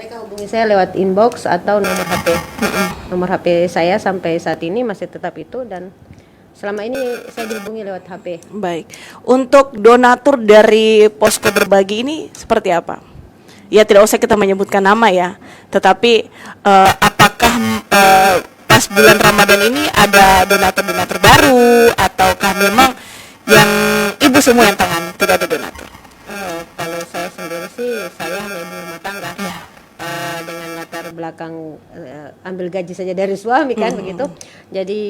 mereka hubungi saya lewat inbox atau nomor HP. Nomor HP saya sampai saat ini masih tetap itu, dan selama ini saya dihubungi lewat HP. Baik. Untuk donatur dari Posko Berbagi ini seperti apa? Ya tidak usah kita menyebutkan nama ya. Tetapi apakah pas bulan Ramadan ini ada donatur-donatur baru, ataukah memang yang ibu semua yang tangan, tidak ada donatur? Kalau saya sendiri sih, saya hanya ibu rumah tangga. Ya. Dengan latar belakang ambil gaji saja dari suami kan begitu. Jadi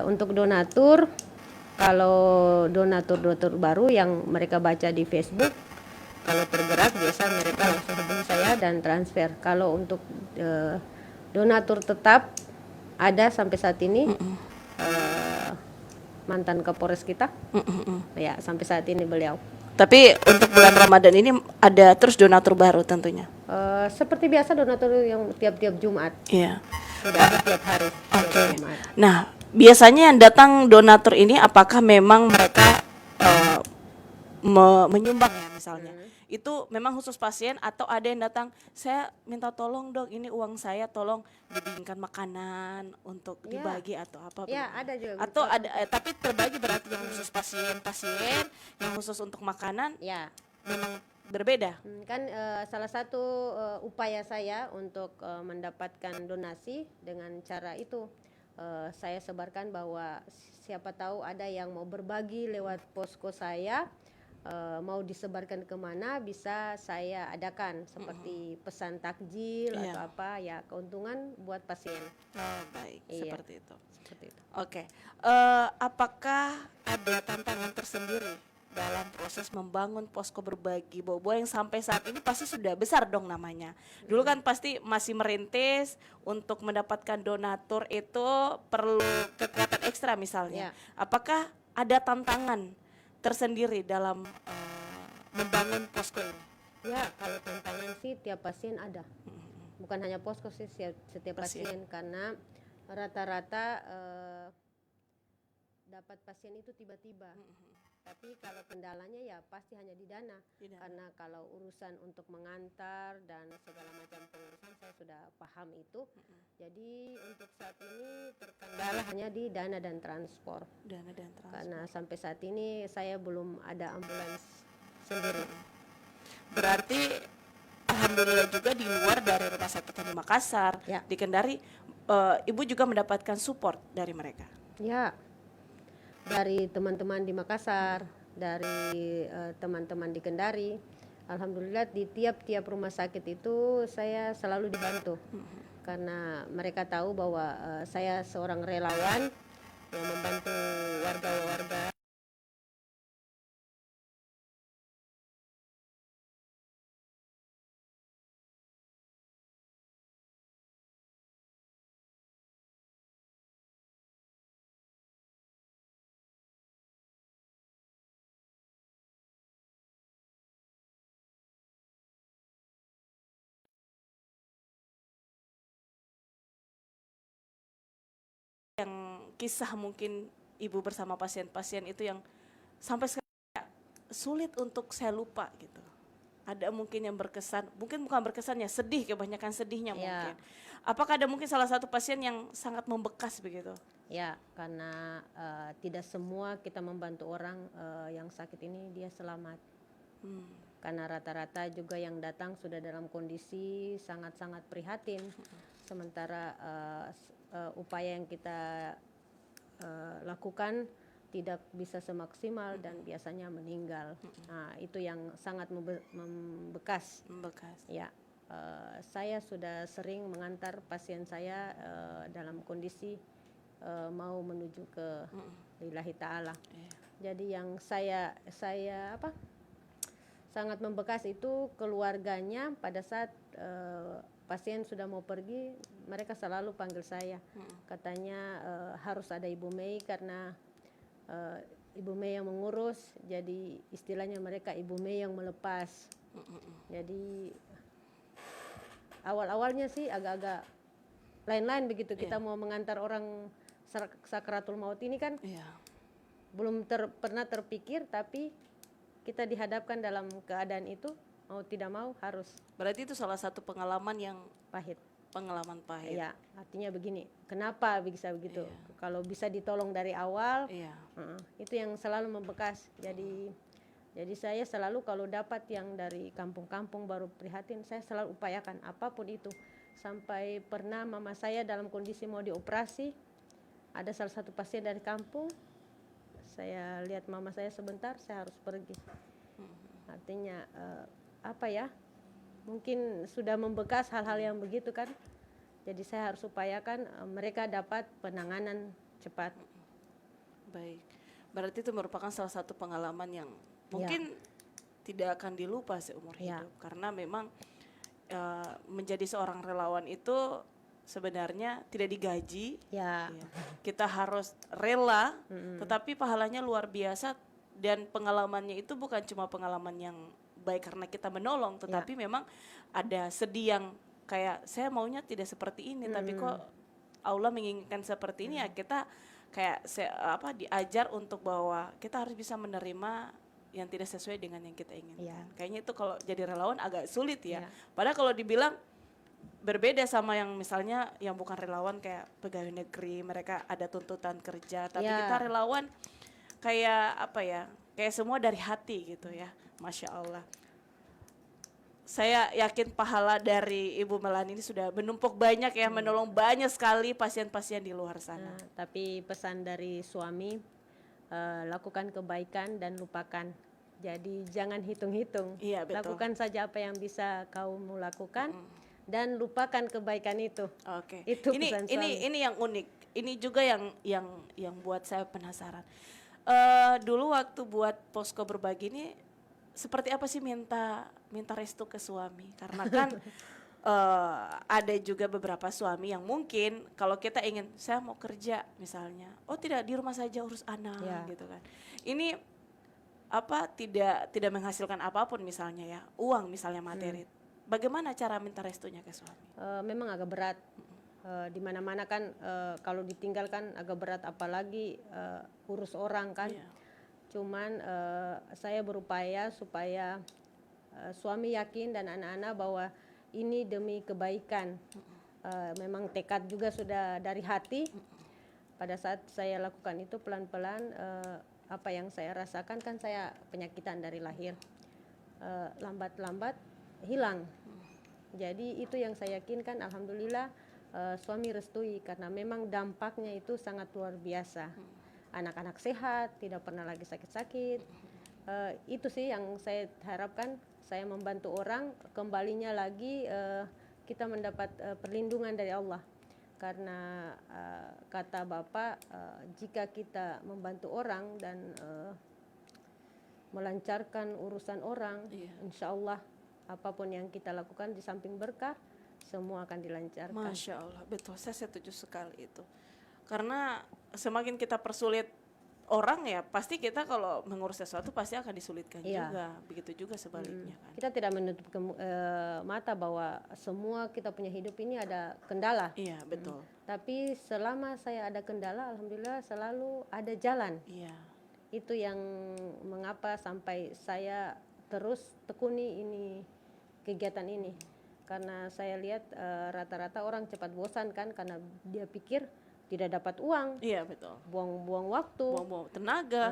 untuk donatur, kalau donatur baru yang mereka baca di Facebook, kalau tergerak biasa mereka langsung hubungi saya dan transfer. Kalau untuk donatur tetap ada sampai saat ini, mantan Kapolres kita, ya sampai saat ini beliau. Tapi untuk bulan Ramadan ini ada terus donatur baru tentunya. Seperti biasa donatur yang tiap-tiap Jumat. Iya. Sudah ada tiap hari. Oke. Nah, biasanya yang datang donatur ini apakah memang mereka menyumbang ya misalnya? Itu memang khusus pasien atau ada yang datang, saya minta tolong dong, ini uang saya tolong dibikinkan makanan untuk dibagi atau apa? Ya, ada juga. Atau ada tapi terbagi berarti yang khusus pasien, yang khusus untuk makanan Ya, memang berbeda. kan salah satu upaya saya untuk mendapatkan donasi dengan cara itu, saya sebarkan bahwa siapa tahu ada yang mau berbagi lewat posko saya, mau disebarkan kemana bisa saya adakan seperti pesan takjil atau apa ya, keuntungan buat pasien. Oh, baik, Iya. seperti itu. Seperti itu. Oke. Apakah ada tantangan tersendiri dalam proses membangun Posko Berbagi Bobo yang sampai saat ini pasti sudah besar dong namanya. Dulu kan pasti masih merintis, untuk mendapatkan donatur itu perlu kekuatan ekstra misalnya. Apakah ada tantangan tersendiri dalam membangun posko ini? Ya, kalau tantangan sih tiap pasien ada. Bukan hanya posko sih, setiap pasien, karena rata-rata dapat pasien itu tiba-tiba. Tapi kalau kendalanya ya pasti hanya di dana. Karena kalau urusan untuk mengantar dan segala macam pengurusan saya sudah paham itu. Jadi untuk saat ini terkendala hanya di dana dan transport. Karena sampai saat ini saya belum ada ambulans sendiri. Berarti alhamdulillah juga di luar dari Rumah Sakit di Makassar, di Kendari, ibu juga mendapatkan support dari mereka. Ya, dari teman-teman di Makassar, dari teman-teman di Kendari. Alhamdulillah di tiap-tiap rumah sakit itu saya selalu dibantu. Karena mereka tahu bahwa saya seorang relawan yang membantu warga-warga. Yang kisah mungkin ibu bersama pasien-pasien itu yang sampai sekarang sulit untuk saya lupa gitu. Ada mungkin yang berkesan, mungkin bukan berkesannya, sedih, kebanyakan sedihnya mungkin. Apakah ada mungkin salah satu pasien yang sangat membekas begitu? Ya, karena tidak semua kita membantu orang yang sakit ini dia selamat. Karena rata-rata juga yang datang sudah dalam kondisi sangat-sangat prihatin. Sementara upaya yang kita lakukan tidak bisa semaksimal dan biasanya meninggal. Nah, itu yang sangat membekas. Ya, saya sudah sering mengantar pasien saya dalam kondisi mau menuju ke lillahi ta'ala. Jadi yang saya sangat membekas itu keluarganya pada saat pasien sudah mau pergi, mereka selalu panggil saya. Katanya harus ada Ibu Mei karena Ibu Mei yang mengurus, jadi istilahnya mereka Ibu Mei yang melepas. Jadi awal-awalnya sih agak-agak lain-lain begitu. Kita mau mengantar orang sakaratul maut ini kan belum pernah terpikir, tapi kita dihadapkan dalam keadaan itu, mau tidak mau harus. Berarti itu salah satu pengalaman yang Pahit. pahit. Ya, artinya begini, kenapa bisa begitu? Kalau bisa ditolong dari awal, Iya. itu yang selalu membekas. Jadi saya selalu kalau dapat yang dari kampung-kampung baru prihatin, saya selalu upayakan apapun itu. Sampai pernah mama saya dalam kondisi mau dioperasi, ada salah satu pasien dari kampung, saya lihat mama saya sebentar, saya harus pergi. Artinya mungkin sudah membekas hal-hal yang begitu kan. Jadi saya harus upayakan mereka dapat penanganan cepat. Baik. Berarti itu merupakan salah satu pengalaman yang mungkin tidak akan dilupa seumur hidup. Karena memang menjadi seorang relawan itu sebenarnya tidak digaji. Kita harus rela, tetapi pahalanya luar biasa, dan pengalamannya itu bukan cuma pengalaman yang baik karena kita menolong, tetapi memang ada sedih yang kayak saya maunya tidak seperti ini, tapi kok Allah menginginkan seperti ini, ya kita kayak diajar untuk bahwa kita harus bisa menerima yang tidak sesuai dengan yang kita inginkan. Kayaknya itu kalau jadi relawan agak sulit ya. Padahal kalau dibilang berbeda sama yang misalnya yang bukan relawan kayak pegawai negeri, mereka ada tuntutan kerja, tapi kita relawan kayak kayak semua dari hati gitu ya. Masya Allah. Saya yakin pahala dari Ibu Melani ini sudah menumpuk banyak ya, menolong banyak sekali pasien-pasien di luar sana. Tapi pesan dari suami, lakukan kebaikan dan lupakan. Jadi jangan hitung-hitung. Lakukan saja apa yang bisa kau lakukan dan lupakan kebaikan itu. Itu pesan suami. Ini yang unik. Ini juga yang buat saya penasaran. Dulu waktu buat posko berbagi ini seperti apa sih minta restu ke suami? Karena kan ada juga beberapa suami yang mungkin kalau kita ingin, saya mau kerja misalnya, oh tidak, di rumah saja urus anak gitu kan. Ini tidak menghasilkan apapun misalnya ya, uang misalnya materi. Bagaimana cara minta restunya ke suami? Memang agak berat. Di mana-mana kan kalau ditinggalkan agak berat, apalagi urus orang kan. Cuman saya berupaya supaya suami yakin dan anak-anak bahwa ini demi kebaikan. Memang tekad juga sudah dari hati. Pada saat saya lakukan itu pelan-pelan, apa yang saya rasakan kan saya penyakitan dari lahir, lambat-lambat hilang. Jadi itu yang saya yakinkan, alhamdulillah. Suami restui karena memang dampaknya itu sangat luar biasa. Anak-anak sehat, tidak pernah lagi sakit-sakit. Itu sih yang saya harapkan. Saya membantu orang, kembalinya lagi kita mendapat perlindungan dari Allah. Karena kata Bapak, jika kita membantu orang dan melancarkan urusan orang, insya Allah apapun yang kita lakukan di samping berkah, semua akan dilancarkan. Masya Allah, betul, saya setuju sekali itu. Karena semakin kita persulit orang ya, pasti kita kalau mengurus sesuatu pasti akan disulitkan juga. Begitu juga sebaliknya kan. Kita tidak menutup mata bahwa semua kita punya hidup ini ada kendala. Iya, betul. Tapi selama saya ada kendala, alhamdulillah selalu ada jalan. Itu yang mengapa sampai saya terus tekuni ini, kegiatan ini. Karena saya lihat rata-rata orang cepat bosan kan, karena dia pikir tidak dapat uang. Iya, betul. Buang-buang waktu, buang-buang tenaga.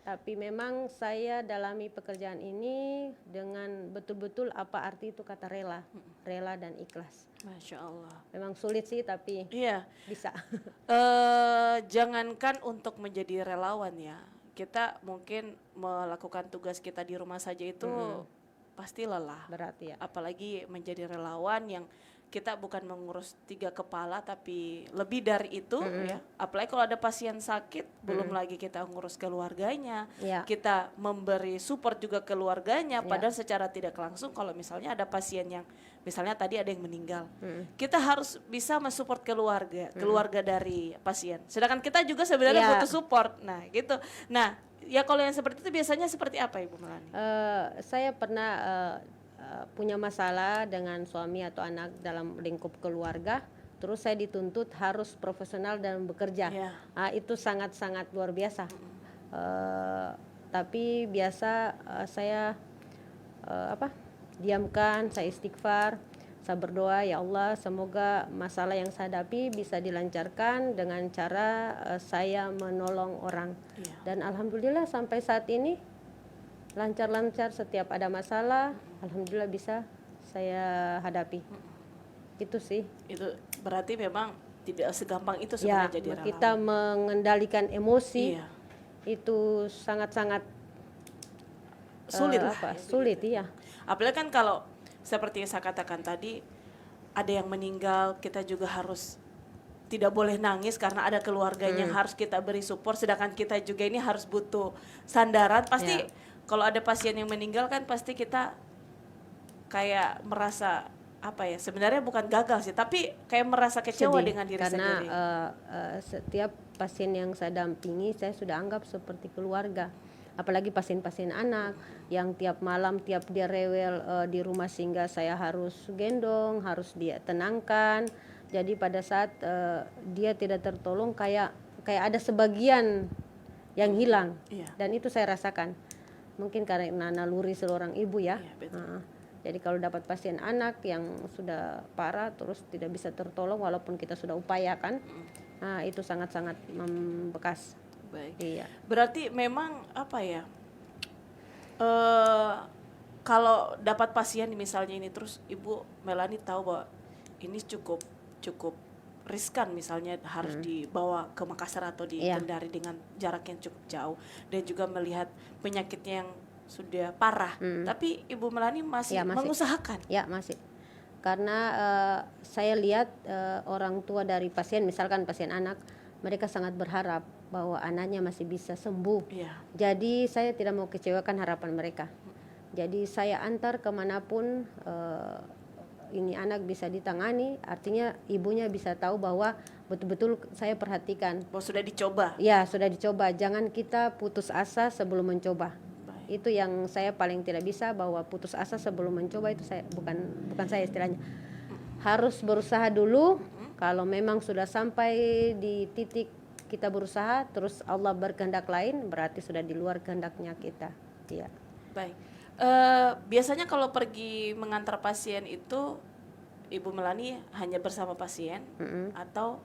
Tapi memang saya dalami pekerjaan ini dengan betul-betul apa arti itu kata rela, rela dan ikhlas. Masya Allah. Memang sulit sih, tapi bisa. Jangankan untuk menjadi relawan ya, kita mungkin melakukan tugas kita di rumah saja itu pasti lelah. Berat ya. Apalagi menjadi relawan yang kita bukan mengurus 3 kepala tapi lebih dari itu ya. Apalagi kalau ada pasien sakit, belum lagi kita ngurus keluarganya, kita memberi support juga keluarganya. Padahal secara tidak langsung kalau misalnya ada pasien yang misalnya tadi ada yang meninggal, kita harus bisa mensupport keluarga dari pasien. Sedangkan kita juga sebenarnya butuh support. Nah gitu. Nah ya kalau yang seperti itu biasanya seperti apa Ibu Melani? Saya pernah punya masalah dengan suami atau anak dalam lingkup keluarga, terus saya dituntut harus profesional dan bekerja. Itu sangat-sangat luar biasa. Tapi biasa saya diamkan, saya istighfar, saya berdoa, ya Allah semoga masalah yang saya hadapi bisa dilancarkan dengan cara saya menolong orang. Iya. Dan alhamdulillah sampai saat ini lancar-lancar, setiap ada masalah alhamdulillah bisa saya hadapi. Itu sih. Itu berarti memang tidak segampang itu Ya, sebenarnya jadi relawan. kita mengendalikan emosi Iya. itu sangat-sangat Sulit lah. sulit, iya. Apalagi kan kalau seperti yang saya katakan tadi, ada yang meninggal, kita juga harus tidak boleh nangis karena ada keluarganya yang harus kita beri support, sedangkan kita juga ini harus butuh sandaran. Pasti kalau ada pasien yang meninggal kan pasti kita kayak merasa apa ya, sebenarnya bukan gagal sih, tapi kayak merasa kecewa Sedih, dengan diri karena sendiri. setiap pasien yang saya dampingi saya sudah anggap seperti keluarga. Apalagi pasien-pasien anak yang tiap malam tiap dia rewel di rumah singgah saya harus gendong, harus dia tenangkan. Jadi pada saat dia tidak tertolong kayak ada sebagian yang hilang. Iya. Dan itu saya rasakan. Mungkin karena naluri seorang ibu ya. Iya, betul. Jadi kalau dapat pasien anak yang sudah parah terus tidak bisa tertolong walaupun kita sudah upayakan, itu sangat-sangat membekas. Baik. Iya. Berarti memang apa ya? Kalau dapat pasien misalnya ini terus Ibu Melani tahu bahwa ini cukup riskan, misalnya harus dibawa ke Makassar atau di Kendari dengan jarak yang cukup jauh, dan juga melihat penyakitnya yang sudah parah. Tapi Ibu Melani masih mengusahakan. Ya, masih. Karena saya lihat orang tua dari pasien, misalkan pasien anak, mereka sangat berharap bahwa anaknya masih bisa sembuh. Iya. Jadi saya tidak mau kecewakan harapan mereka. Jadi saya antar kemanapun ini anak bisa ditangani, artinya ibunya bisa tahu bahwa betul-betul saya perhatikan. Bahwa sudah dicoba. Ya, sudah dicoba. Jangan kita putus asa sebelum mencoba. Baik. Itu yang saya paling tidak bisa, bahwa putus asa sebelum mencoba itu saya bukan saya istilahnya. Harus berusaha dulu. Kalau memang sudah sampai di titik kita berusaha terus Allah berkehendak lain, berarti sudah di luar kehendaknya kita. Iya. Baik. Biasanya kalau pergi mengantar pasien itu Ibu Melani hanya bersama pasien atau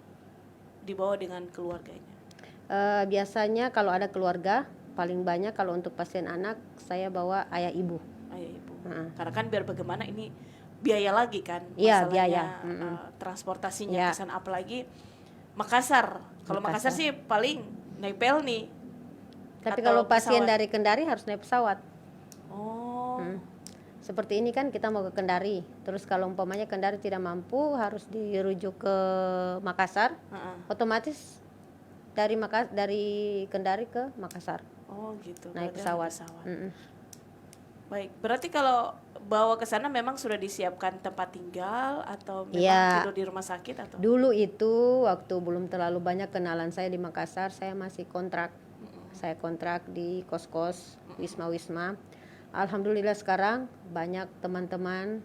dibawa dengan keluarganya? Biasanya kalau ada keluarga, paling banyak kalau untuk pasien anak saya bawa ayah ibu. Ayah ibu. Karena kan biar bagaimana ini biaya lagi kan, Iya, masalahnya biaya. transportasinya kesan, apalagi Makassar. Kalau Makassar sih paling naik pelni. Tapi atau kalau pasien pesawat. dari Kendari harus naik pesawat. Oh. Seperti ini kan kita mau ke Kendari, terus kalau umpamanya Kendari tidak mampu harus dirujuk ke Makassar, otomatis dari Kendari ke Makassar Oh gitu. naik berarti pesawat. Baik, berarti kalau bawa ke sana memang sudah disiapkan tempat tinggal atau memang Iya. tidur di rumah sakit atau? Dulu itu waktu belum terlalu banyak kenalan saya di Makassar, saya masih kontrak. Saya kontrak di kos-kos, wisma-wisma. Alhamdulillah sekarang banyak teman-teman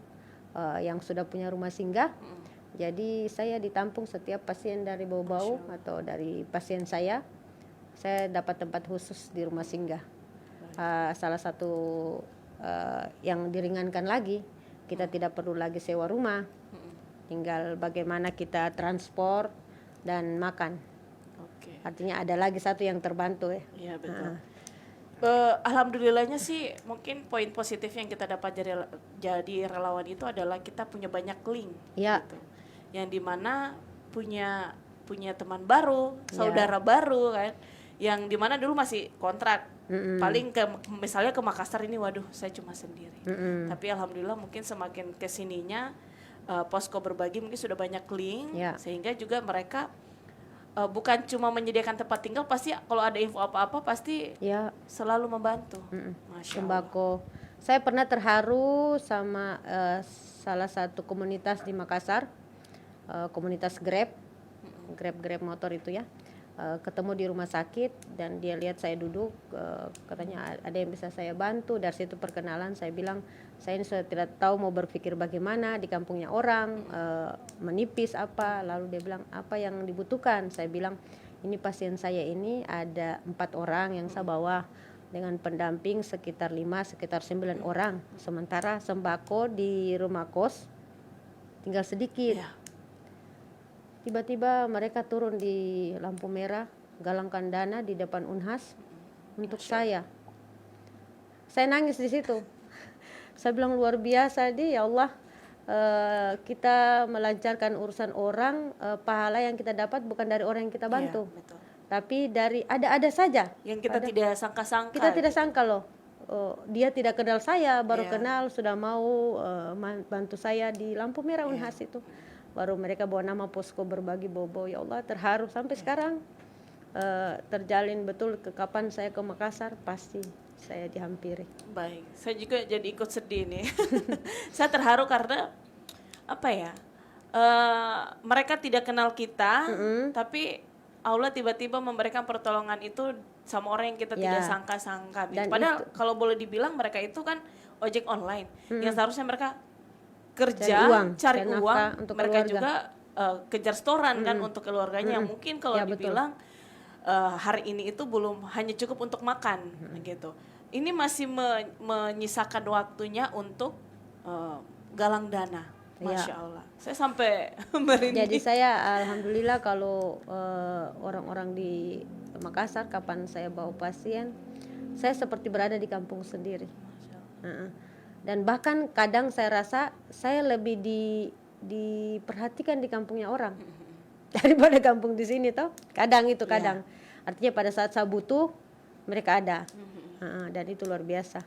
yang sudah punya rumah singgah. Jadi saya ditampung setiap pasien dari Bau-Bau atau dari pasien saya dapat tempat khusus di rumah singgah. Salah satu yang diringankan lagi, kita tidak perlu lagi sewa rumah, tinggal bagaimana kita transport dan makan. Oke. Artinya ada lagi satu yang terbantu ya. Iya betul. Alhamdulillahnya sih mungkin poin positif yang kita dapat jadi relawan itu adalah kita punya banyak link, Ya. gitu. Yang dimana punya teman baru, saudara baru kan, yang dimana dulu masih kontrak. Paling misalnya ke Makassar ini, waduh saya cuma sendiri. Tapi alhamdulillah mungkin semakin kesininya posko berbagi mungkin sudah banyak link, sehingga juga mereka bukan cuma menyediakan tempat tinggal, pasti kalau ada info apa-apa pasti selalu membantu. Masya Allah. Sembako. Saya pernah terharu sama salah satu komunitas di Makassar, komunitas Grab motor itu ya. Ketemu di rumah sakit dan dia lihat saya duduk, katanya ada yang bisa saya bantu. Dari situ perkenalan, saya bilang saya ini sudah tidak tahu mau berpikir bagaimana di kampungnya orang, menipis apa. Lalu dia bilang apa yang dibutuhkan. Saya bilang ini pasien saya ini ada 4 orang yang saya bawa, dengan pendamping sekitar 9 orang. Sementara sembako di rumah kos tinggal sedikit. Ya. Tiba-tiba mereka turun di lampu merah, galangkan dana di depan Unhas untuk saya. Saya nangis di situ. Saya bilang luar biasa deh, ya Allah. Kita melancarkan urusan orang, pahala yang kita dapat bukan dari orang yang kita bantu, Iya, betul. tapi dari ada saja Yang kita tidak sangka-sangka. kita tidak sangka loh. Dia tidak kenal saya, baru Iya. kenal sudah mau bantu saya di lampu merah Unhas itu. Baru mereka bawa nama posko berbagi bobo. Ya Allah, terharu sampai sekarang. Terjalin betul kapan saya ke Makassar pasti saya dihampiri. Baik, saya juga jadi ikut sedih nih. Saya terharu karena apa ya? Mereka tidak kenal kita, tapi Allah tiba-tiba memberikan pertolongan itu sama orang yang kita tidak sangka-sangka. Dan Padahal kalau boleh dibilang mereka itu kan ojek online, yang seharusnya mereka kerja, cari uang, nafkah untuk mereka keluarga. juga kejar setoran kan untuk keluarganya. Yang mungkin kalau Ya, betul. dibilang hari ini itu belum hanya cukup untuk makan gitu. Ini masih menyisakan waktunya untuk galang dana. Masya Allah, saya sampai merinding. Jadi saya alhamdulillah kalau orang-orang di Makassar kapan saya bawa pasien, saya seperti berada di kampung sendiri. Dan bahkan kadang saya rasa saya lebih diperhatikan di kampungnya orang daripada kampung di sini toh. Kadang. Artinya pada saat saya butuh mereka ada. Dan itu luar biasa.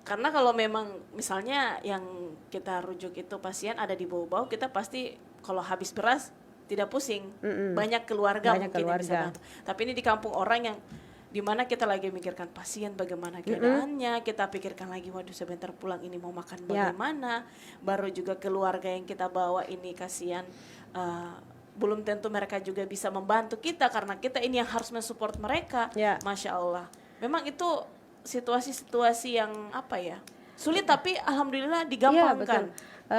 Karena kalau memang misalnya yang kita rujuk itu pasien ada di Bau-Bau, kita pasti kalau habis beras tidak pusing. Banyak keluarga Banyak mungkin yang bisa keluarga. bantu. Tapi ini di kampung orang yang dimana kita lagi mikirkan pasien bagaimana keadaannya, kita pikirkan lagi waduh sebentar pulang ini mau makan bagaimana, baru juga keluarga yang kita bawa ini kasihan, belum tentu mereka juga bisa membantu kita karena kita ini yang harus mensupport mereka. Masya Allah, memang itu situasi-situasi yang apa ya, sulit tapi alhamdulillah digampangkan.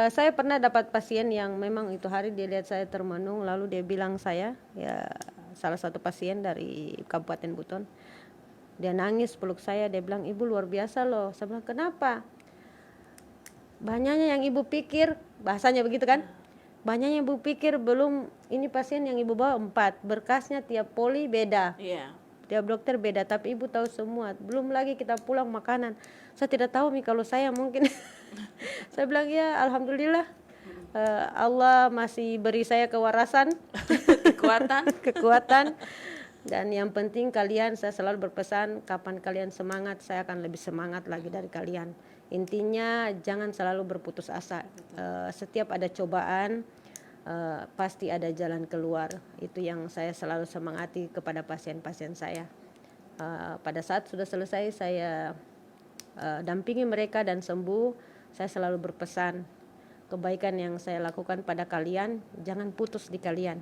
Saya pernah dapat pasien yang memang itu hari dia lihat saya termenung, lalu dia bilang saya, ya salah satu pasien dari Kabupaten Buton, dia nangis peluk saya, dia bilang ibu luar biasa loh. Saya bilang kenapa? Banyaknya yang ibu pikir, bahasanya begitu kan? Banyaknya ibu pikir belum, ini pasien yang ibu bawa 4, berkasnya tiap poli beda. Tiap dokter beda, tapi ibu tahu semua. Belum lagi kita pulang makanan. Saya tidak tahu nih kalau saya mungkin. Saya bilang ya alhamdulillah Allah masih beri saya kewarasan, kekuatan. Dan yang penting kalian, saya selalu berpesan kapan kalian semangat, saya akan lebih semangat lagi dari kalian. Intinya jangan selalu berputus asa. Setiap ada cobaan pasti ada jalan keluar. Itu yang saya selalu semangati kepada pasien-pasien saya. Pada saat sudah selesai saya dampingi mereka dan sembuh, saya selalu berpesan kebaikan yang saya lakukan pada kalian jangan putus di kalian,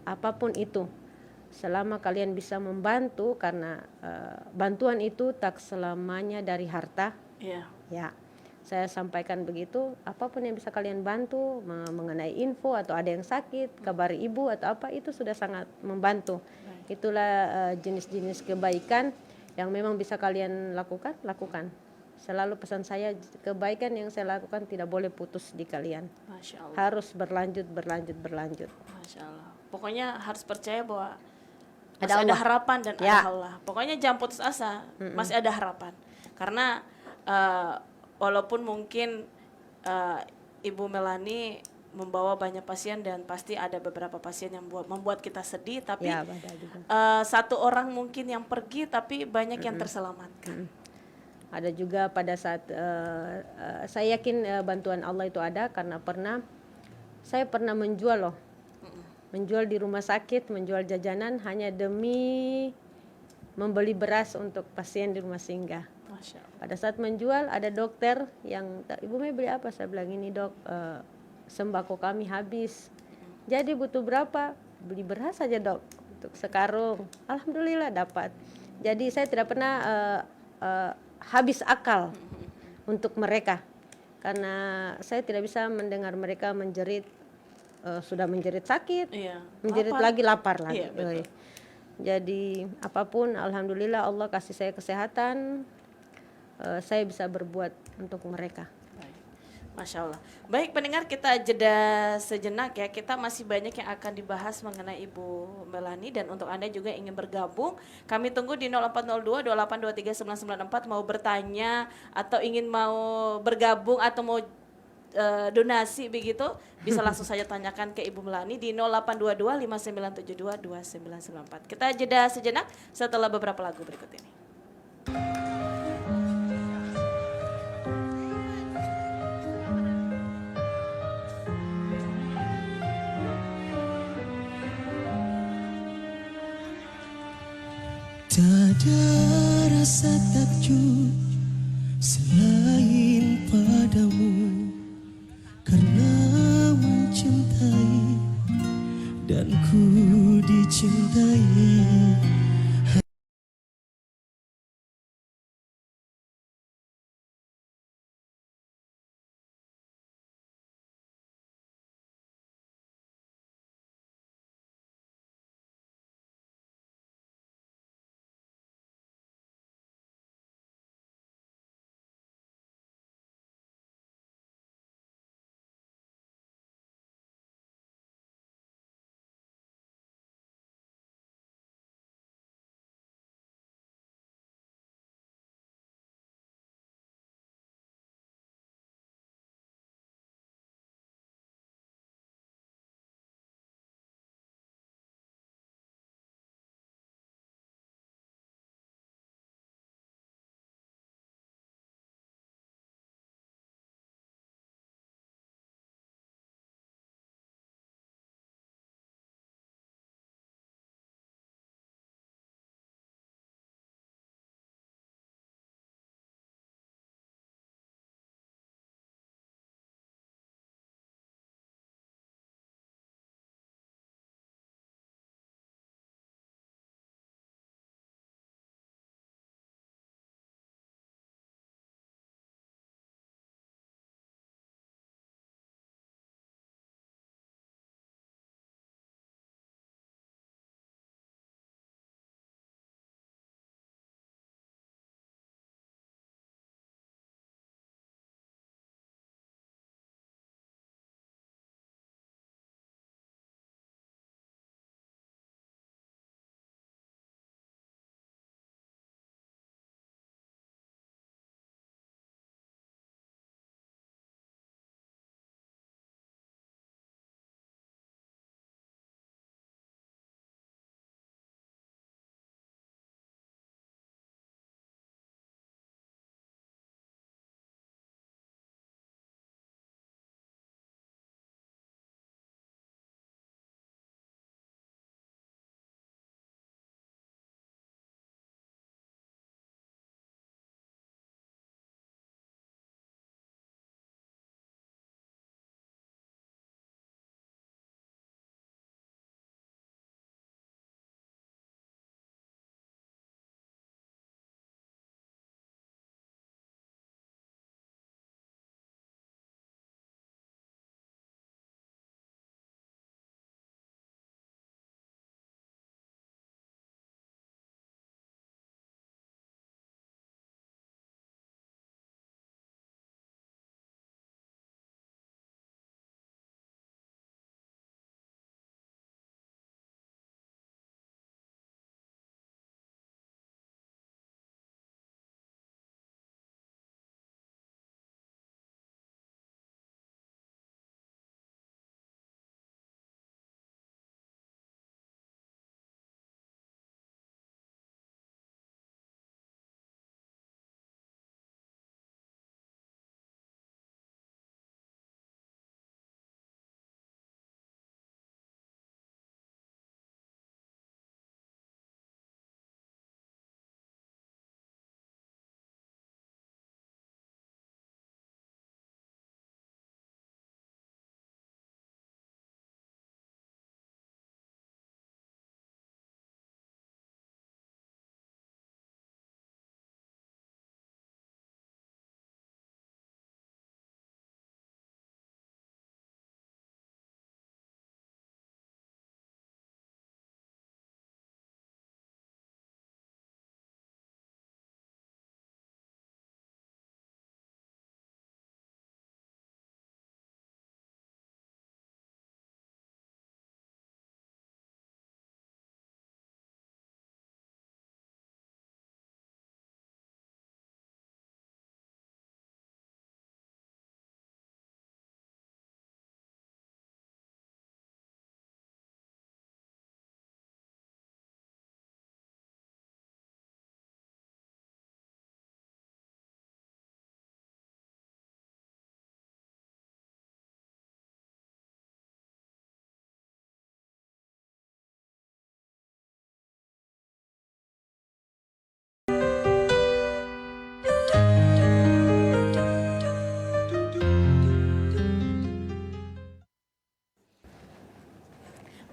apapun itu, selama kalian bisa membantu, karena bantuan itu tak selamanya dari harta. Ya, saya sampaikan begitu, apapun yang bisa kalian bantu mengenai info atau ada yang sakit, kabari ibu atau apa, itu sudah sangat membantu. Itulah jenis-jenis kebaikan yang memang bisa kalian lakukan. Selalu pesan saya, kebaikan yang saya lakukan tidak boleh putus di kalian. Masya Allah. Harus berlanjut. Masya Allah. Pokoknya harus percaya bahwa Ada masih ada Allah. harapan dan ada Allah. Pokoknya jangan putus asa, masih ada harapan. Karena walaupun mungkin Ibu Melani membawa banyak pasien dan pasti ada beberapa pasien yang membuat kita sedih, tapi satu orang mungkin yang pergi tapi banyak yang terselamatkan. Ada juga pada saat saya yakin bantuan Allah itu ada, karena saya pernah menjual loh, menjual di rumah sakit, menjual jajanan hanya demi membeli beras untuk pasien di rumah singgah. Masya Allah. Pada saat menjual ada dokter yang, ibu mau beli apa? Saya bilang ini dok, sembako kami habis, jadi butuh berapa? Beli beras saja dok, untuk sekarung. Alhamdulillah dapat. Jadi saya tidak pernah habis akal untuk mereka, karena saya tidak bisa mendengar mereka menjerit, sudah menjerit sakit, menjerit lapar lagi. Jadi apapun, alhamdulillah Allah kasih saya kesehatan, saya bisa berbuat untuk mereka. Masya Allah. Baik pendengar, kita jeda sejenak ya. Kita masih banyak yang akan dibahas mengenai Ibu Melani, dan untuk Anda juga ingin bergabung, kami tunggu di 0402 2823 994 mau bertanya atau ingin mau bergabung atau mau donasi begitu, bisa langsung saja tanyakan ke Ibu Melani di 0822 5972 2994. Kita jeda sejenak setelah beberapa lagu berikut ini. Tak ada rasa takjub selain padamu, karena mencintai dan ku dicintai.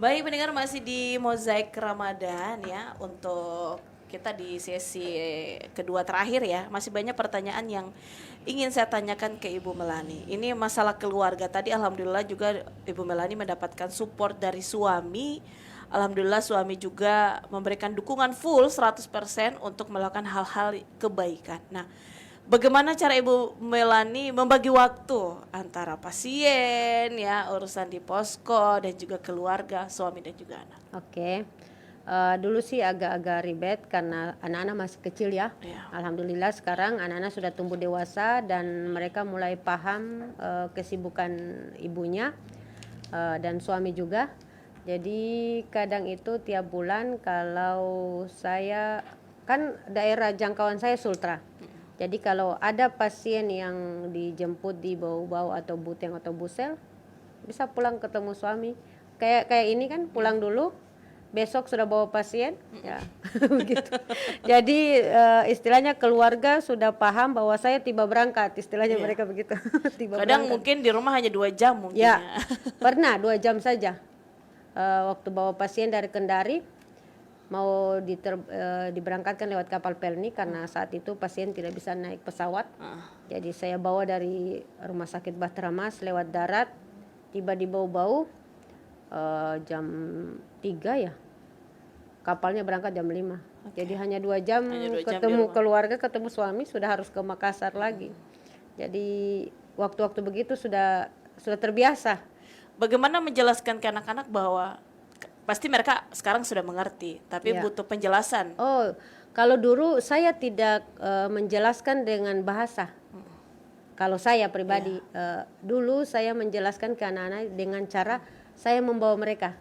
Baik pendengar, masih di Mozaik Ramadan ya, untuk kita di sesi kedua terakhir ya. Masih banyak pertanyaan yang ingin saya tanyakan ke Ibu Melani. Ini masalah keluarga. Tadi alhamdulillah juga Ibu Melani mendapatkan support dari suami. Alhamdulillah suami juga memberikan dukungan full 100% untuk melakukan hal-hal kebaikan. Nah, bagaimana cara Ibu Melani membagi waktu antara pasien ya, urusan di posko dan juga keluarga, suami dan juga anak? Oke. Dulu sih agak-agak ribet karena anak-anak masih kecil ya. Ya. Alhamdulillah sekarang anak-anak sudah tumbuh dewasa dan mereka mulai paham kesibukan ibunya dan suami juga. Jadi kadang itu tiap bulan kalau saya, kan daerah jangkauan saya Sultra. Jadi kalau ada pasien yang dijemput di Bau-Bau atau Buteng atau Busel, bisa pulang ketemu suami. Kayak ini kan pulang dulu, besok sudah bawa pasien, ya begitu. Jadi istilahnya keluarga sudah paham bahwa saya tiba berangkat, istilahnya mereka begitu. Tiba Kadang berangkat. mungkin di rumah hanya 2 jam mungkin Ya, ya. pernah 2 jam saja. Waktu bawa pasien dari Kendari mau diberangkatkan lewat kapal Pelni karena saat itu pasien tidak bisa naik pesawat. Jadi saya bawa dari Rumah Sakit Bahtera Mas lewat darat, tiba di Bau-Bau jam 3 ya. Kapalnya berangkat jam 5. Jadi hanya 2 jam, Hanya 2 jam di ketemu rumah. keluarga, ketemu suami, sudah harus ke Makassar lagi. Jadi waktu-waktu begitu sudah terbiasa. Bagaimana menjelaskan ke anak-anak bahwa pasti mereka sekarang sudah mengerti, tapi Ya. butuh penjelasan. Oh, kalau dulu saya tidak menjelaskan dengan bahasa. Kalau saya pribadi, dulu saya menjelaskan ke anak-anak dengan cara saya membawa mereka.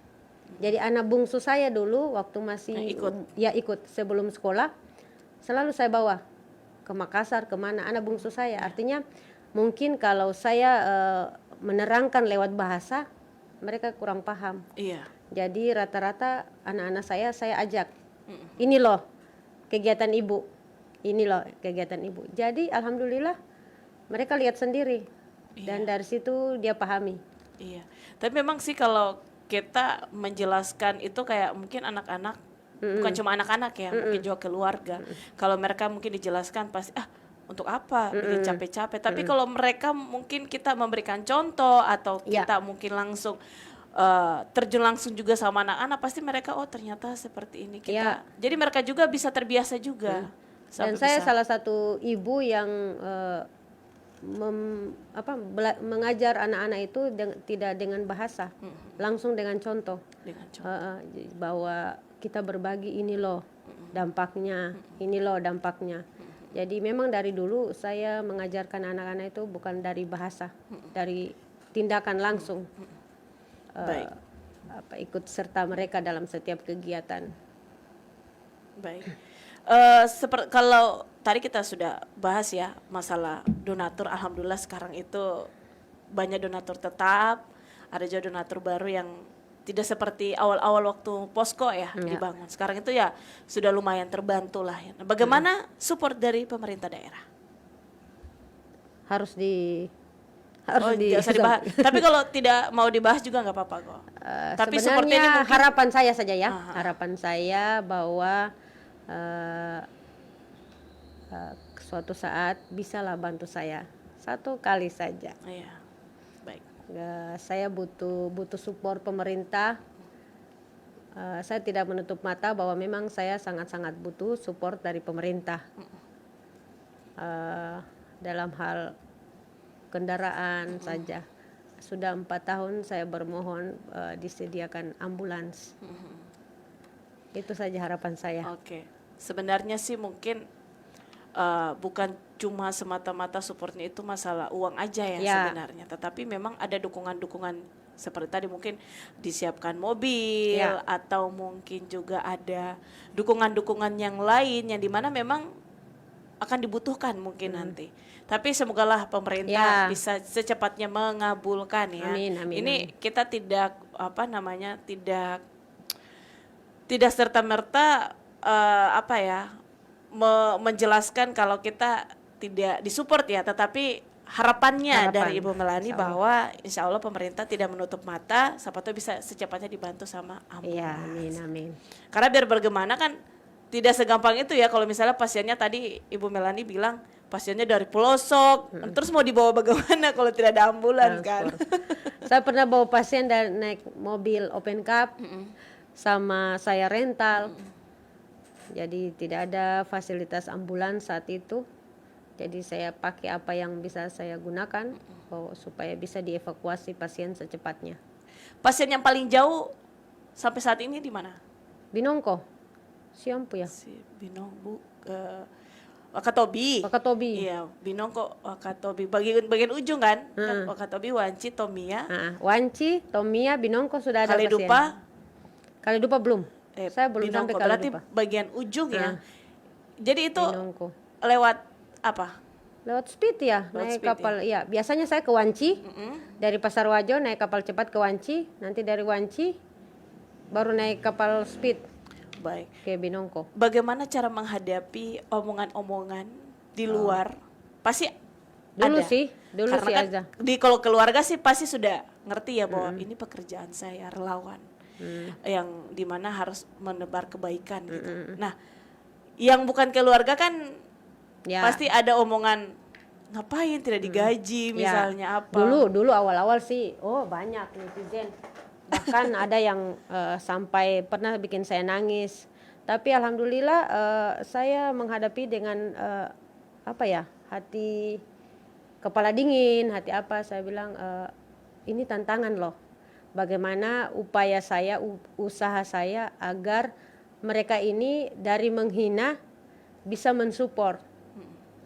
Jadi anak bungsu saya dulu waktu masih ikut sebelum sekolah, selalu saya bawa ke Makassar, kemana anak bungsu saya. Artinya mungkin kalau saya menerangkan lewat bahasa, mereka kurang paham. Iya. Jadi rata-rata anak-anak saya ajak, ini loh kegiatan ibu, ini loh kegiatan ibu. Jadi alhamdulillah mereka lihat sendiri dan dari situ dia pahami. Iya. Tapi memang sih kalau kita menjelaskan itu kayak mungkin anak-anak, bukan cuma anak-anak ya, mungkin juga keluarga. Kalau mereka mungkin dijelaskan pasti untuk apa bikin capek-capek. Tapi kalau mereka mungkin kita memberikan contoh atau kita mungkin langsung terjun langsung juga sama anak-anak, pasti mereka ternyata seperti ini kita. Jadi mereka juga bisa terbiasa juga. Dan saya salah satu ibu yang mengajar anak-anak itu tidak dengan bahasa, langsung dengan contoh. Bahwa kita berbagi, ini loh dampaknya, ini loh dampaknya. Jadi memang dari dulu saya mengajarkan anak-anak itu bukan dari bahasa, dari tindakan langsung. Ikut serta mereka dalam setiap kegiatan. Baik. Kalau tadi kita sudah bahas ya masalah donatur, alhamdulillah sekarang itu banyak donatur tetap, ada juga donatur baru yang tidak seperti awal-awal waktu posko ya dibangun. Sekarang itu ya sudah lumayan terbantu lah ya. Nah, bagaimana support dari pemerintah daerah? Harus jangan usah dibahas. Tapi kalau tidak mau dibahas juga nggak apa-apa kok. Tapi sebenarnya mungkin harapan saya saja ya, harapan saya bahwa suatu saat bisalah bantu saya satu kali saja. Iya. Baik. Saya butuh support pemerintah. Saya tidak menutup mata bahwa memang saya sangat-sangat butuh support dari pemerintah dalam hal kendaraan saja. Sudah 4 tahun saya bermohon disediakan ambulans. Itu saja harapan saya. Oke. Sebenarnya sih mungkin bukan cuma semata-mata supportnya itu masalah uang aja ya sebenarnya, tetapi memang ada dukungan-dukungan seperti tadi mungkin disiapkan mobil atau mungkin juga ada dukungan-dukungan yang lain yang dimana memang akan dibutuhkan mungkin nanti. Tapi semogalah pemerintah bisa secepatnya mengabulkan ya. Amin, ini kita tidak tidak serta-merta menjelaskan kalau kita tidak disupport ya, tetapi harapannya Harapan, dari Ibu Melani insya Allah. bahwa insya Allah pemerintah tidak menutup mata, siapa tahu bisa secepatnya dibantu sama Iya, ambulans. amin, amin. Karena biar bagaimana kan tidak segampang itu ya kalau misalnya pasiennya tadi Ibu Melani bilang pasiennya dari pelosok, terus mau dibawa bagaimana kalau tidak ada ambulans kan? Transport. Saya pernah bawa pasien dan naik mobil open cup, sama saya rental. Jadi tidak ada fasilitas ambulans saat itu. Jadi saya pakai apa yang bisa saya gunakan supaya bisa dievakuasi pasien secepatnya. Pasien yang paling jauh sampai saat ini di mana? Binongko, Siampu ya. Si Binong Bu Wakatobi. Wakatobi. Iya, Binongko Wakatobi. Bagian ujung kan? Kan Wakatobi, Wanci, Tomiya. Wanci, Tomia, Binongko sudah ada Kalidupa. pasien. Kalidupa belum. Saya belum Binongko. sampai Berarti Kalidupa. bagian ujung ya. Jadi itu Binongko. lewat apa? Lewat speed ya, Lewat naik speed, kapal. Ya, biasanya saya ke Wanci. Dari Pasar Wajo naik kapal cepat ke Wanci, nanti dari Wanci baru naik kapal speed Baik. ke Binongko. Bagaimana cara menghadapi omongan-omongan di luar? Pasti Dulu ada. sih, dulu Karena sih kan aja. di kalau keluarga sih pasti sudah ngerti ya bahwa ini pekerjaan saya relawan. Yang dimana harus menebar kebaikan gitu. Nah, yang bukan keluarga kan Ya. pasti ada omongan ngapain tidak digaji misalnya apa. Dulu awal-awal sih, banyak netizen. Bahkan ada yang sampai pernah bikin saya nangis. Tapi alhamdulillah saya menghadapi dengan hati kepala dingin, hati apa? Saya bilang ini tantangan loh. Bagaimana upaya saya, usaha saya agar mereka ini dari menghina bisa mensupport.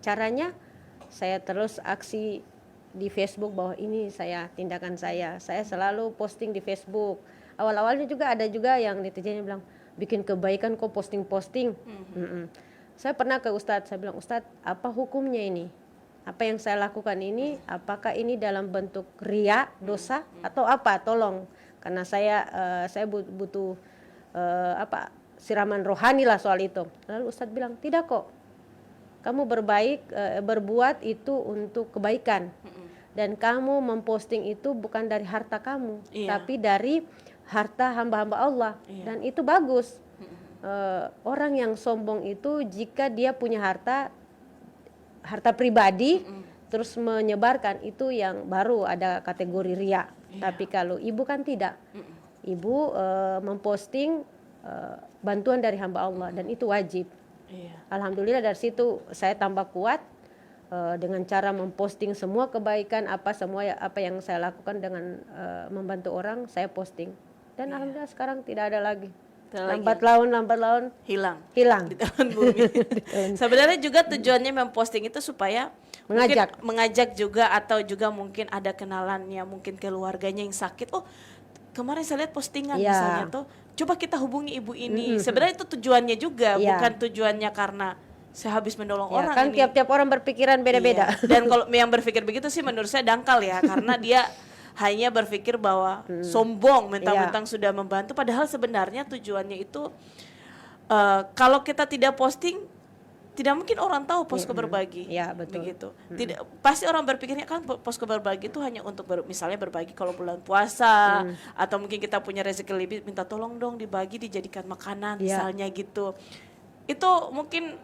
Caranya saya terus aksi di Facebook bahwa ini tindakan saya. Saya selalu posting di Facebook. Awal-awalnya juga ada juga yang netizen yang bilang bikin kebaikan kok posting-posting. Saya pernah ke Ustadz, saya bilang Ustadz apa hukumnya ini? Apa yang saya lakukan ini? Apakah ini dalam bentuk ria, dosa atau apa? Tolong, karena saya butuh siraman rohani lah soal itu. Lalu Ustadz bilang tidak kok. Kamu berbuat itu untuk kebaikan. Dan kamu memposting itu bukan dari harta kamu, tapi dari harta hamba-hamba Allah. Dan itu bagus. Orang yang sombong itu jika dia punya harta pribadi, terus menyebarkan, itu yang baru ada kategori ria. Tapi kalau ibu kan tidak. Ibu memposting bantuan dari hamba Allah, dan itu wajib. Alhamdulillah dari situ saya tambah kuat dengan cara memposting semua kebaikan apa yang saya lakukan dengan membantu orang, saya posting. Dan alhamdulillah sekarang tidak ada lagi. Lambat laun hilang di telan bumi. Sebenarnya juga tujuannya memposting itu supaya mengajak juga, atau juga mungkin ada kenalannya, mungkin keluarganya yang sakit. Oh, kemarin saya lihat postingan misalnya tuh, coba kita hubungi ibu ini. Sebenarnya itu tujuannya juga, bukan tujuannya karena saya habis menolong orang kan ini. Tiap-tiap orang berpikiran beda-beda. Dan kalau yang berpikir begitu sih menurut saya dangkal ya, karena dia hanya berpikir bahwa sombong mentang-mentang sudah membantu, padahal sebenarnya tujuannya itu kalau kita tidak posting tidak mungkin orang tahu posko berbagi. Betul. Begitu. Tidak, pasti orang berpikirnya kan posko berbagi itu hanya untuk misalnya berbagi kalau bulan puasa, atau mungkin kita punya rezeki lebih, minta tolong dong dibagi dijadikan makanan misalnya gitu. Itu mungkin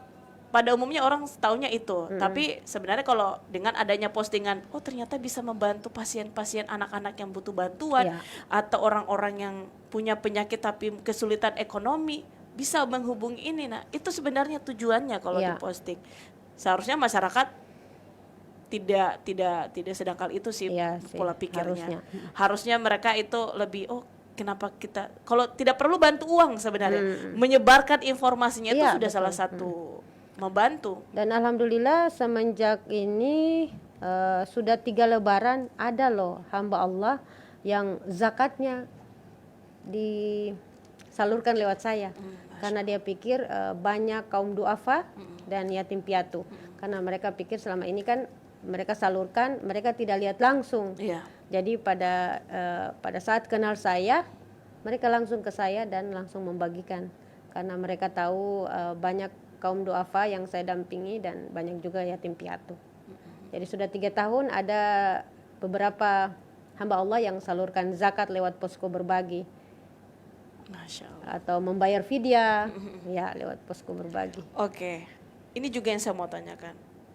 pada umumnya orang taunya itu. Tapi sebenarnya kalau dengan adanya postingan, oh ternyata bisa membantu pasien-pasien anak-anak yang butuh bantuan, atau orang-orang yang punya penyakit tapi kesulitan ekonomi, bisa menghubungi ini. Nah, itu sebenarnya tujuannya kalau diposting. Seharusnya masyarakat tidak sedangkal itu sih pola pikirnya. Harusnya mereka itu lebih kenapa kita kalau tidak perlu bantu uang sebenarnya. Menyebarkan informasinya itu sudah salah satu membantu. Dan alhamdulillah semenjak ini sudah 3 lebaran ada loh hamba Allah yang zakatnya disalurkan lewat saya. Karena dia pikir banyak kaum duafa dan yatim piatu. Karena mereka pikir selama ini kan mereka salurkan, mereka tidak lihat langsung. Jadi pada saat kenal saya, mereka langsung ke saya dan langsung membagikan. Karena mereka tahu banyak kaum duafa yang saya dampingi dan banyak juga yatim piatu. Jadi sudah 3 tahun ada beberapa hamba Allah yang salurkan zakat lewat posko berbagi Masya Allah. atau membayar fidyah ya lewat posko berbagi. Oke, ini juga yang saya mau tanyakan.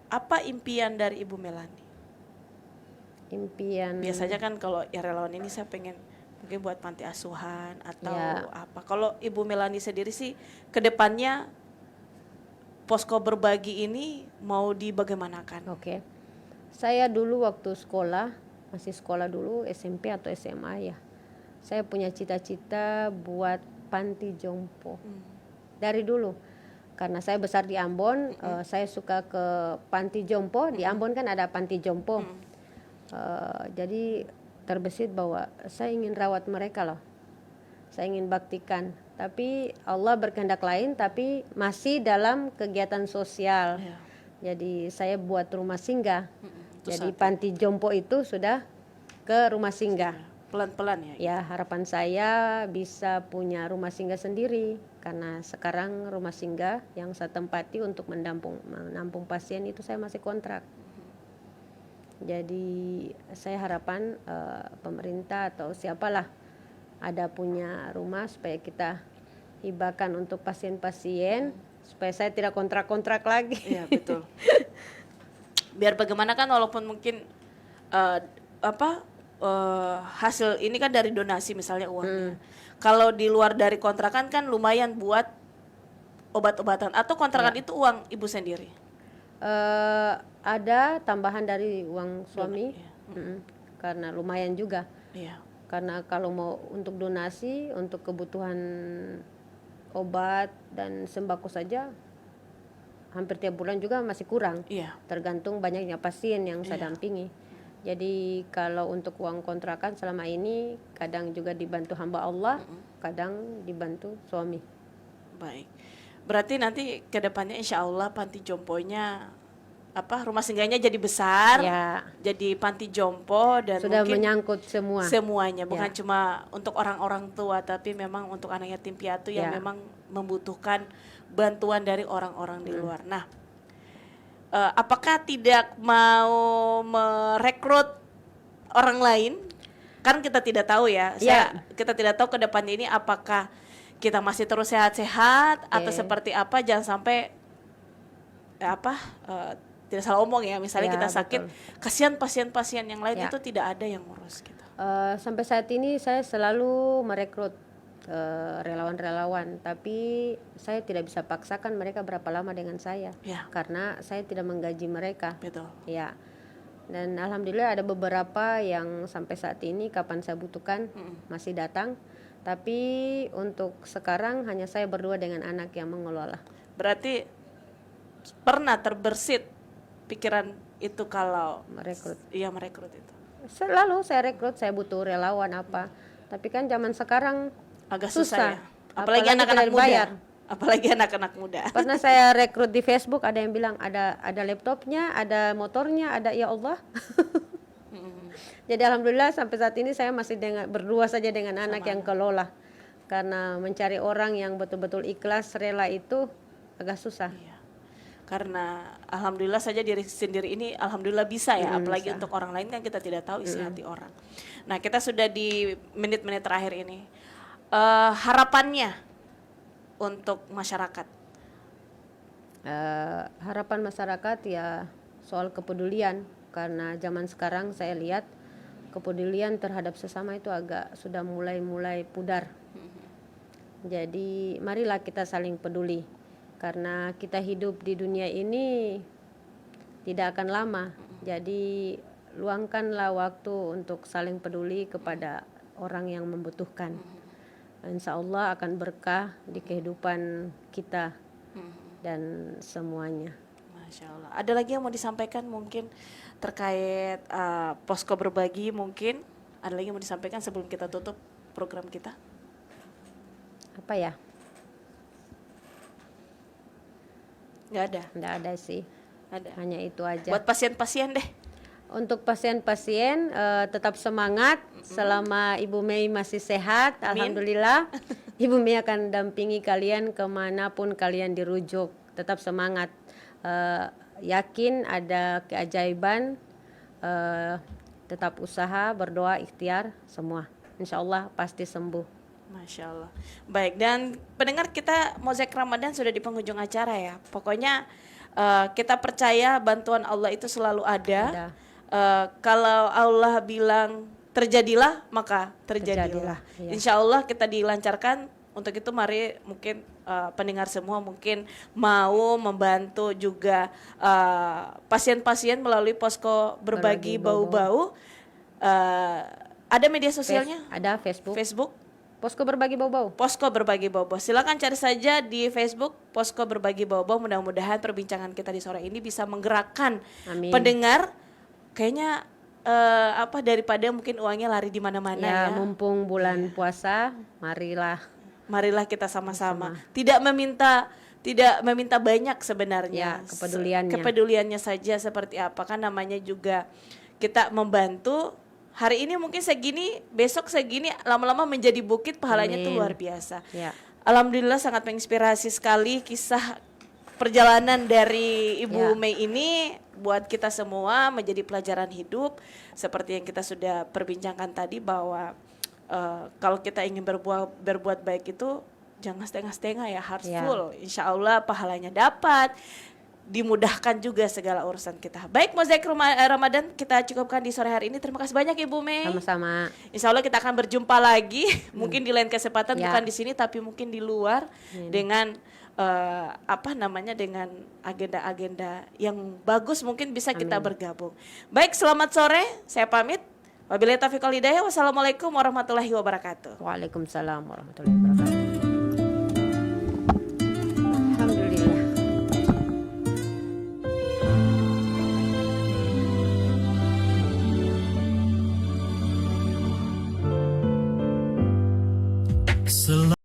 Apa impian dari Ibu Melani? Impian Biasanya kan kalau ya relawan ini saya pengen mungkin buat panti asuhan atau Ya. apa. Kalau Ibu Melani sendiri sih ke depannya posko berbagi ini mau dibagaimanakan? Oke. Saya dulu waktu sekolah, masih sekolah dulu SMP atau SMA ya. Saya punya cita-cita buat panti jompo. Dari dulu. Karena saya besar di Ambon, saya suka ke panti jompo. Di Ambon kan ada panti jompo. Jadi terbesit bahwa saya ingin rawat mereka loh. Saya ingin baktikan. Tapi Allah berkehendak lain, tapi masih dalam kegiatan sosial. Ya. Jadi saya buat rumah singgah. Itu Jadi panti jompo itu sudah ke rumah singgah. pelan-pelan ya. Ya harapan saya bisa punya rumah singgah sendiri. Karena sekarang rumah singgah yang saya tempati untuk menampung pasien itu saya masih kontrak. Jadi saya harapan pemerintah atau siapalah ada punya rumah supaya kita hibahkan untuk pasien-pasien supaya saya tidak kontrak-kontrak lagi. Iya betul. Biar bagaimana kan walaupun mungkin hasil ini kan dari donasi misalnya uangnya. Kalau di luar dari kontrakan kan lumayan buat obat-obatan atau kontrakan itu uang ibu sendiri. Ada tambahan dari uang suami, Iya. karena lumayan juga. Iya. Karena kalau mau untuk donasi untuk kebutuhan obat dan sembako saja hampir tiap bulan juga masih kurang. Iya. Tergantung banyaknya pasien yang saya dampingi. Jadi kalau untuk uang kontrakan selama ini kadang juga dibantu hamba Allah, kadang dibantu suami. Baik. Berarti nanti ke depannya insya Allah panti jomponya rumah singgahnya jadi besar, Ya, jadi panti jompo dan sudah mungkin menyangkut semua. semuanya bukan cuma untuk orang-orang tua tapi memang untuk anak yatim piatu yang Ya. memang membutuhkan bantuan dari orang-orang di luar. Nah, apakah tidak mau merekrut orang lain? Kan kita tidak tahu ya. Kita tidak tahu ke depannya ini apakah kita masih terus sehat-sehat atau seperti apa, jangan sampai tidak salah omong ya, misalnya Ya, kita sakit, kasihan pasien-pasien yang lain Ya. itu tidak ada yang ngurus gitu. Sampai saat ini saya selalu merekrut relawan-relawan, tapi saya tidak bisa paksakan mereka berapa lama dengan saya, Ya. karena saya tidak menggaji mereka. Betul. Ya, dan alhamdulillah ada beberapa yang sampai saat ini kapan saya butuhkan masih datang, tapi untuk sekarang hanya saya berdua dengan anak yang mengelola. Berarti pernah terbersit pikiran itu kalau Merekrut. iya merekrut itu. Selalu saya rekrut, saya butuh relawan apa, tapi kan zaman sekarang Agak susah ya. Apalagi Apalagi anak-anak tidak muda. bayar. Apalagi anak-anak muda. Pernah saya rekrut di Facebook, ada yang bilang ada laptopnya, ada motornya, ada, ya Allah. Jadi alhamdulillah sampai saat ini saya masih berdua saja dengan anak yang kelola. Karena mencari orang yang betul-betul ikhlas, rela itu agak susah. Iya. Karena alhamdulillah saja diri sendiri ini alhamdulillah bisa ya, apalagi untuk orang lain kan kita tidak tahu isi hati orang. Nah, kita sudah di menit-menit terakhir ini. Harapannya untuk masyarakat. Harapan masyarakat ya soal kepedulian, karena zaman sekarang saya lihat kepedulian terhadap sesama itu agak sudah mulai pudar. Jadi marilah kita saling peduli, karena kita hidup di dunia ini tidak akan lama. Jadi luangkanlah waktu untuk saling peduli kepada orang yang membutuhkan. Insya Allah akan berkah di kehidupan kita dan semuanya. Masya Allah. Ada lagi yang mau disampaikan mungkin terkait posko berbagi mungkin? Ada lagi yang mau disampaikan sebelum kita tutup program kita? Apa ya? Nggak ada? Nggak ada sih. Ada. Hanya itu aja. Buat pasien-pasien deh. Untuk pasien-pasien tetap semangat selama Ibu Mei masih sehat. Amin. Alhamdulillah. Ibu Mei akan dampingi kalian kemanapun kalian dirujuk. Tetap semangat. yakin ada keajaiban, tetap usaha, berdoa, ikhtiar, semua. Insya Allah pasti sembuh. Masya Allah. Baik, dan pendengar kita Mozaik Ramadan sudah di penghujung acara ya. Pokoknya kita percaya bantuan Allah itu selalu ada. Kalau Allah bilang terjadilah, maka terjadilah. Iya. Insya Allah kita dilancarkan. Untuk itu mari mungkin pendengar semua mungkin mau membantu juga pasien-pasien melalui posko berbagi bau-bau. Ada media sosialnya? Ada Facebook. Facebook. Posko berbagi bau-bau. Posko berbagi bau-bau. Silakan cari saja di Facebook Posko berbagi bau-bau. Mudah-mudahan perbincangan kita di sore ini bisa menggerakkan pendengar. Kayaknya daripada mungkin uangnya lari di mana-mana ya. Mumpung bulan puasa, marilah kita sama-sama. Tidak meminta banyak sebenarnya. Kepeduliannya saja seperti apa, kan namanya juga kita membantu. Hari ini mungkin segini, besok segini, lama-lama menjadi bukit, pahalanya tuh luar biasa. Ya. Alhamdulillah sangat menginspirasi sekali kisah perjalanan dari Ibu Mei ini buat kita semua menjadi pelajaran hidup. Seperti yang kita sudah perbincangkan tadi bahwa kalau kita ingin berbuat baik itu jangan setengah-setengah ya, harus full. Insya Allah pahalanya dapat, dimudahkan juga segala urusan kita. Baik, Mozaik Ramadan kita cukupkan di sore hari ini. Terima kasih banyak Ibu Mei. Sama-sama. Insya Allah kita akan berjumpa lagi, mungkin di lain kesempatan, bukan di sini tapi mungkin di luar dengan dengan agenda-agenda yang bagus, mungkin bisa kita bergabung. Baik, selamat sore. Saya pamit. Wabillahi taufiq wal hidayah. Wassalamualaikum warahmatullahi wabarakatuh. Waalaikumsalam warahmatullahi wabarakatuh.